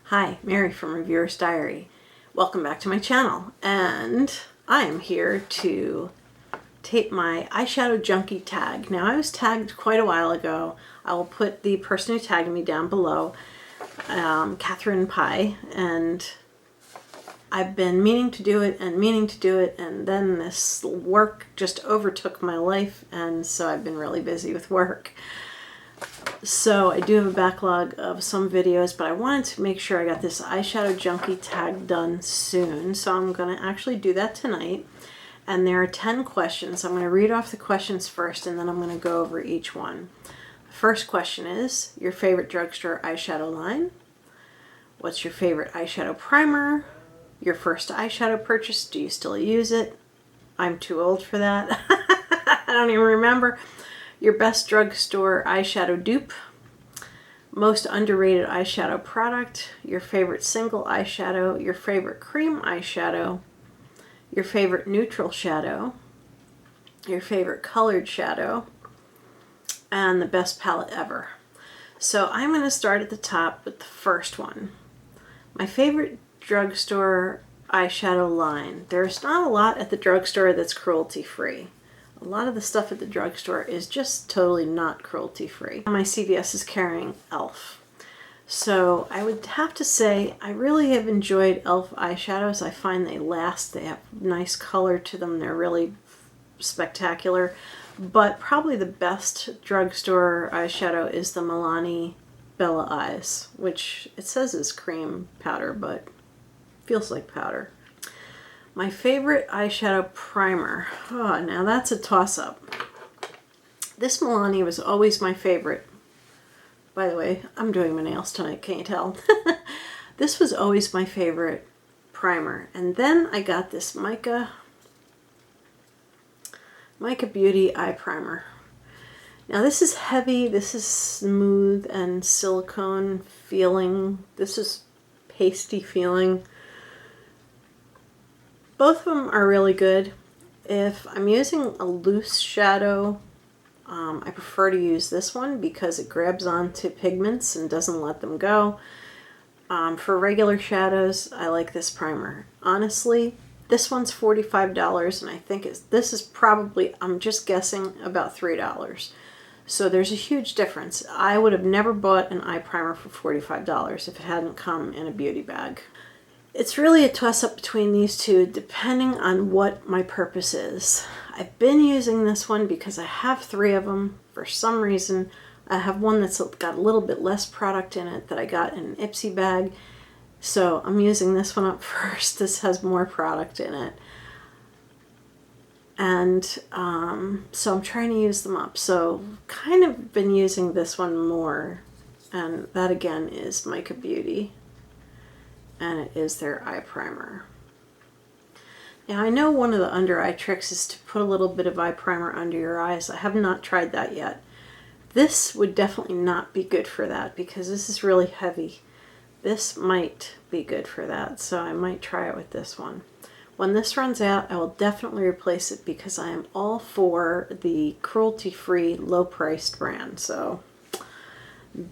Hi, Mary from Reviewer's Diary. Welcome back to my channel, and I am here to tape my Eyeshadow Junkie tag. Now, I was tagged quite a while ago. I will put the person who tagged me down below, Kathrin Pi, and I've been meaning to do it, and then this work just overtook my life, and so I've been really busy with work. So I do have a backlog of some videos, but I wanted to make sure I got this Eyeshadow Junkie tag done soon. So I'm going to actually do that tonight. And there are 10 questions. I'm going to read off the questions first, and then I'm going to go over each one. The first question is, your favorite drugstore eyeshadow line? What's your favorite eyeshadow primer? Your first eyeshadow purchase, do you still use it? I'm too old for that. I don't even remember. Your best drugstore eyeshadow dupe, most underrated eyeshadow product, your favorite single eyeshadow, your favorite cream eyeshadow, your favorite neutral shadow, your favorite colored shadow, and the best palette ever. So I'm going to start at the top with the first one. My favorite drugstore eyeshadow line. There's not a lot at the drugstore that's cruelty-free. A lot of the stuff at the drugstore is just totally not cruelty-free. My CVS is carrying e.l.f. So I would have to say I really have enjoyed e.l.f. eyeshadows. I find they last. They have nice color to them. They're really spectacular. But probably the best drugstore eyeshadow is the Milani Bella Eyes, which it says is cream powder, but feels like powder. My favorite eyeshadow primer. Oh, now that's a toss-up. This Milani was always my favorite. By the way, I'm doing my nails tonight, can't you tell? This was always my favorite primer. And then I got this Mica Beauty eye primer. Now this is heavy, this is smooth and silicone feeling. This is pasty feeling. Both of them are really good. If I'm using a loose shadow, I prefer to use this one because it grabs onto pigments and doesn't let them go. For regular shadows, I like this primer. Honestly, this one's $45, and I think this is probably, I'm just guessing, about $3. So there's a huge difference. I would have never bought an eye primer for $45 if it hadn't come in a beauty bag. It's really a toss-up between these two, depending on what my purpose is. I've been using this one because I have 3 of them. For some reason, I have one that's got a little bit less product in it that I got in an Ipsy bag. So I'm using this one up first. This has more product in it. And so I'm trying to use them up. So kind of been using this one more. And that again is Mica Beauty. And it is their eye primer. Now I know one of the under eye tricks is to put a little bit of eye primer under your eyes. I have not tried that yet. This would definitely not be good for that because this is really heavy. This might be good for that, so I might try it with this one. When this runs out, I will definitely replace it because I am all for the cruelty-free, low-priced brand. So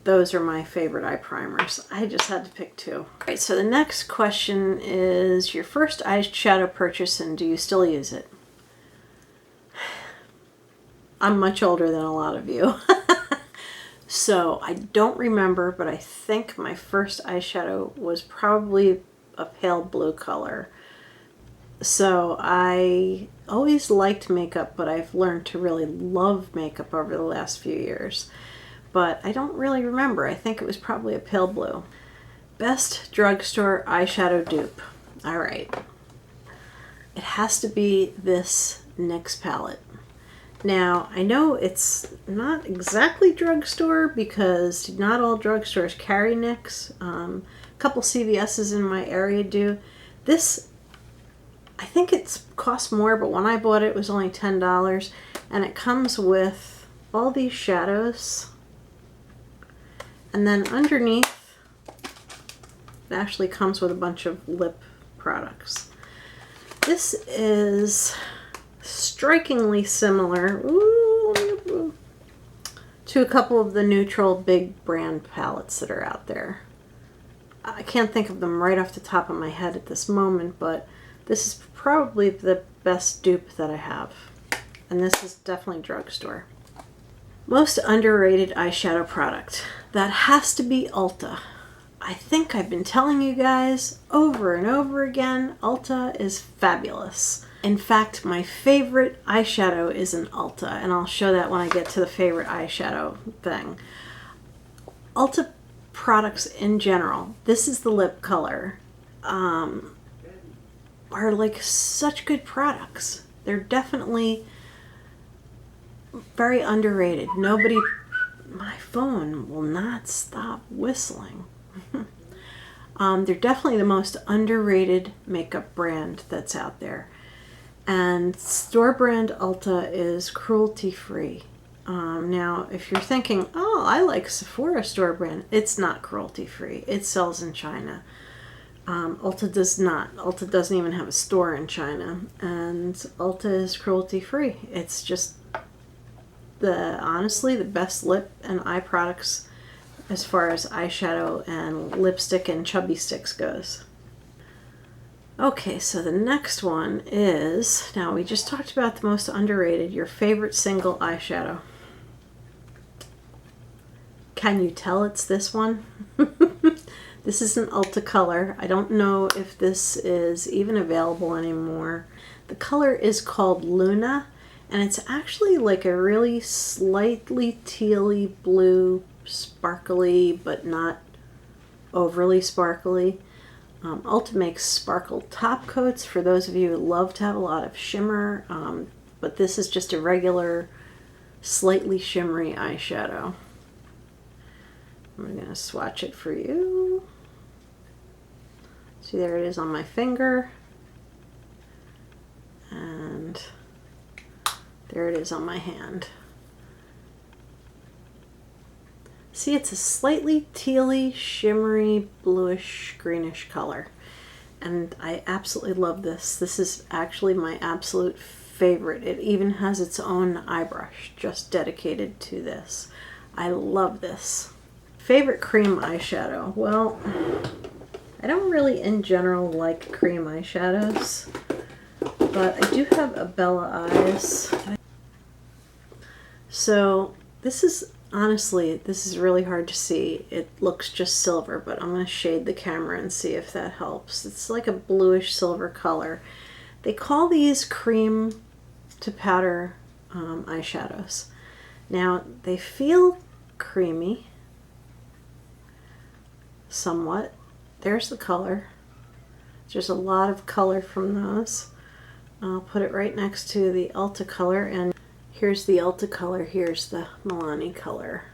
those are my favorite eye primers. I just had to pick 2. All right, so the next question is your first eyeshadow purchase and do you still use it? I'm much older than a lot of you. So I don't remember, but I think my first eyeshadow was probably a pale blue color. So I always liked makeup, but I've learned to really love makeup over the last few years. But I don't really remember. I think it was probably a pale blue. Best drugstore eyeshadow dupe. All right. It has to be this NYX palette. Now, I know it's not exactly drugstore because not all drugstores carry NYX. A couple CVS's in my area do. This, I think it costs more, but when I bought it, it was only $10. And it comes with all these shadows. And then underneath, it actually comes with a bunch of lip products. This is strikingly similar to a couple of the neutral big brand palettes that are out there. I can't think of them right off the top of my head at this moment, but this is probably the best dupe that I have. And this is definitely drugstore. Most underrated eyeshadow product. That has to be Ulta. I think I've been telling you guys over and over again, Ulta is fabulous. In fact, my favorite eyeshadow is an Ulta, and I'll show that when I get to the favorite eyeshadow thing. Ulta products in general, this is the lip color, are like such good products. They're definitely very underrated. Nobody, my phone will not stop whistling. They're definitely the most underrated makeup brand that's out there. And store brand Ulta is cruelty free. Now, if you're thinking, oh, I like Sephora store brand, it's not cruelty free. It sells in China. Ulta does not. Ulta doesn't even have a store in China. And Ulta is cruelty free. It's just honestly the best lip and eye products as far as eyeshadow and lipstick and chubby sticks goes. Okay, so the next one is, now we just talked about the most underrated, your favorite single eyeshadow. Can you tell it's this one? This is an Ulta color. I don't know if this is even available anymore. The color is called Luna, and it's actually like a really slightly tealy blue, sparkly, but not overly sparkly. Ulta makes sparkle top coats for those of you who love to have a lot of shimmer, but this is just a regular, slightly shimmery eyeshadow. I'm going to swatch it for you. See, there it is on my finger. And there it is on my hand. See, it's a slightly tealy, shimmery, bluish, greenish color. And I absolutely love this. This is actually my absolute favorite. It even has its own eye brush just dedicated to this. I love this. Favorite cream eyeshadow? Well, I don't really in general like cream eyeshadows, but I do have a Bella Eyes. So this is, honestly, this is really hard to see. It looks just silver, but I'm going to shade the camera and see if that helps. It's like a bluish silver color. They call these cream to powder eyeshadows. Now, they feel creamy, somewhat. There's the color. There's a lot of color from those. I'll put it right next to the Ulta color, and here's the Ulta color, here's the Milani color.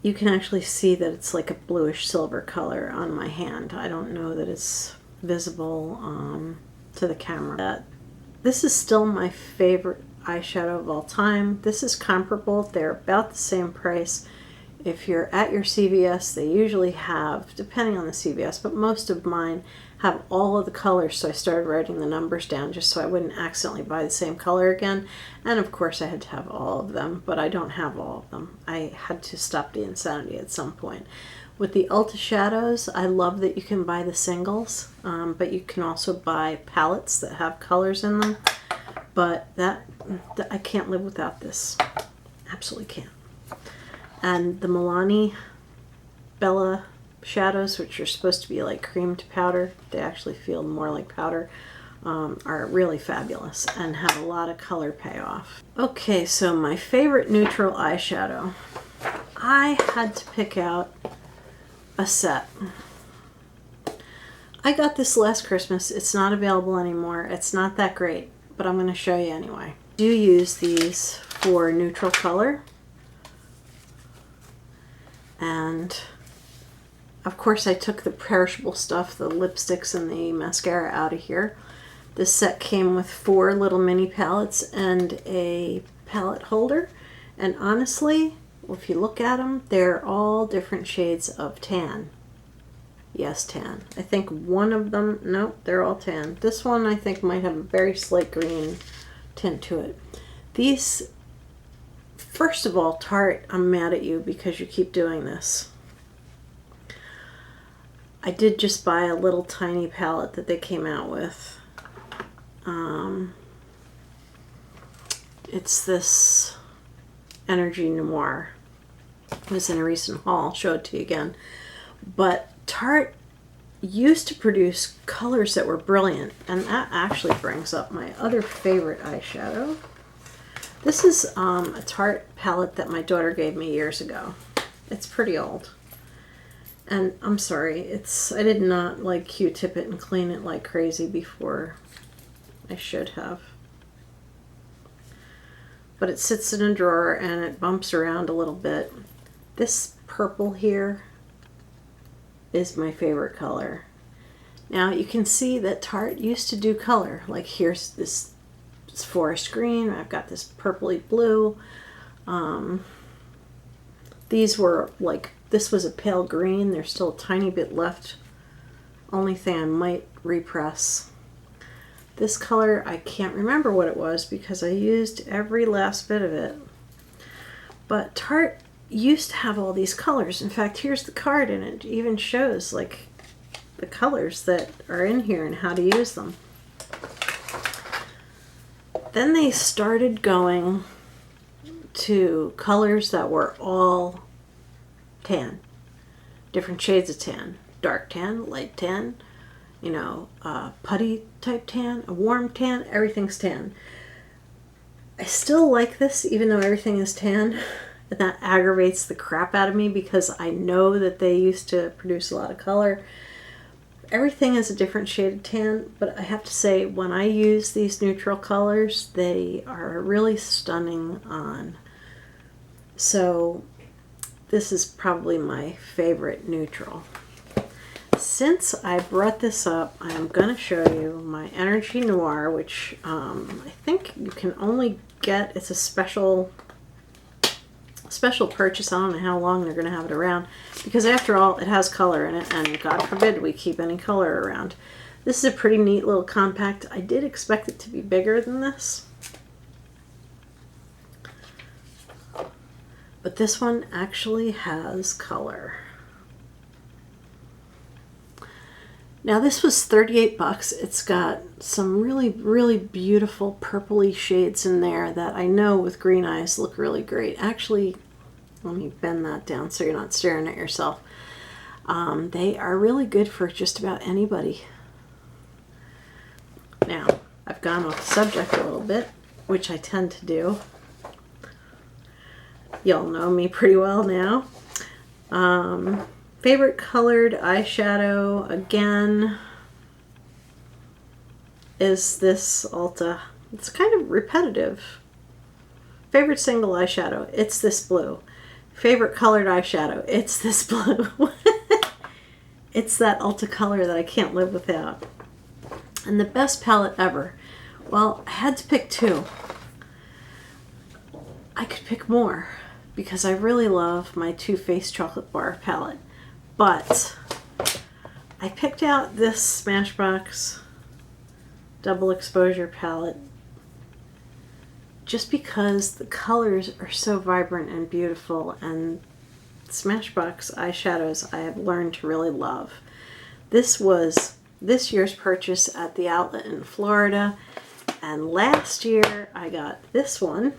You can actually see that it's like a bluish silver color on my hand. I don't know that it's visible to the camera. This is still my favorite eyeshadow of all time. This is comparable. They're about the same price. If you're at your CVS, they usually have, depending on the CVS, but most of mine have all of the colors, so I started writing the numbers down just so I wouldn't accidentally buy the same color again. And of course I had to have all of them, but I don't have all of them. I had to stop the insanity at some point. With the Ulta shadows, I love that you can buy the singles, but you can also buy palettes that have colors in them. But I can't live without this. Absolutely can't. And the Milani Bella shadows, which are supposed to be like cream to powder, they actually feel more like powder, are really fabulous and have a lot of color payoff. Okay, so my favorite neutral eyeshadow. I had to pick out a set. I got this last Christmas. It's not available anymore. It's not that great, but I'm going to show you anyway. I do use these for neutral color. And of course I took the perishable stuff, the lipsticks and the mascara out of here. This set came with 4 little mini palettes and a palette holder. And honestly, if you look at them, they're all different shades of tan. Yes, tan. I think one of them, nope, they're all tan. This one I think might have a very slight green tint to it. These First of all, Tarte, I'm mad at you because you keep doing this. I did just buy a little tiny palette that they came out with. It's this Energy Noir. It was in a recent haul. I'll show it to you again. But Tarte used to produce colors that were brilliant, and that actually brings up my other favorite eyeshadow. This is a Tarte palette that my daughter gave me years ago. It's pretty old. And I'm sorry, I did not like Q-tip it and clean it like crazy before I should have. But it sits in a drawer and it bumps around a little bit. This purple here is my favorite color. Now you can see that Tarte used to do color. Like here's this forest green, I've got this purpley blue. These were like, this was a pale green, there's still a tiny bit left. Only thing I might repress. This color, I can't remember what it was because I used every last bit of it. But Tarte used to have all these colors. In fact, here's the card and it even shows like the colors that are in here and how to use them. Then they started going to colors that were all tan. Different shades of tan. Dark tan, light tan, you know, putty type tan, a warm tan, everything's tan. I still like this even though everything is tan, and that aggravates the crap out of me because I know that they used to produce a lot of color. Everything is a different shade of tan, but I have to say when I use these neutral colors, they are really stunning on. So this is probably my favorite neutral. Since I brought this up, I'm going to show you my Energy Noir, which I think you can only get, it's a special purchase. I don't know how long they're going to have it around because after all, it has color in it, and God forbid we keep any color around. This is a pretty neat little compact. I did expect it to be bigger than this, but this one actually has color. Now this was 38 bucks. It's got some really, really beautiful purpley shades in there that I know with green eyes look really great. Actually, let me bend that down so you're not staring at yourself. They are really good for just about anybody. Now, I've gone off the subject a little bit, which I tend to do. Y'all know me pretty well now. Favorite colored eyeshadow, again, is this Ulta. It's kind of repetitive. Favorite single eyeshadow, it's this blue. Favorite colored eyeshadow, it's this blue. It's that Ulta color that I can't live without. And the best palette ever. Well, I had to pick two. I could pick more because I really love my Too Faced Chocolate Bar palette. But I picked out this Smashbox Double Exposure palette just because the colors are so vibrant and beautiful, and Smashbox eyeshadows I have learned to really love. This was this year's purchase at the outlet in Florida, and last year I got this one,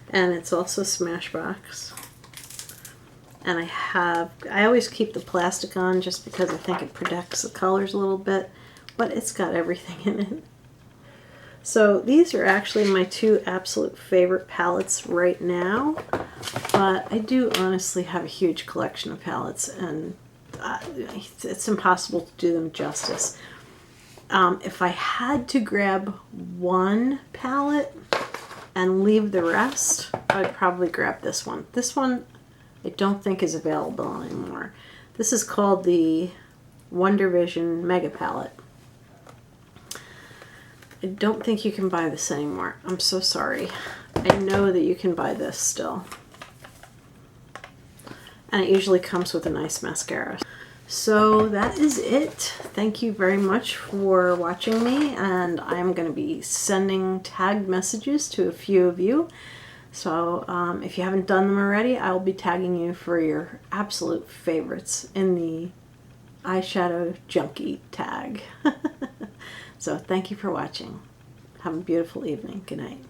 and it's also Smashbox. And I always keep the plastic on just because I think it protects the colors a little bit, but it's got everything in it. So these are actually my two absolute favorite palettes right now, but I do honestly have a huge collection of palettes, and it's impossible to do them justice. If I had to grab one palette and leave the rest, I'd probably grab this one. This one I don't think is available anymore. This is called the Wonder Vision Mega Palette. I don't think you can buy this anymore. I'm so sorry. I know that you can buy this still. And it usually comes with a nice mascara. So that is it. Thank you very much for watching me, and I'm going to be sending tagged messages to a few of you. So if you haven't done them already, I will be tagging you for your absolute favorites in the Eyeshadow Junkie tag. So thank you for watching. Have a beautiful evening. Good night.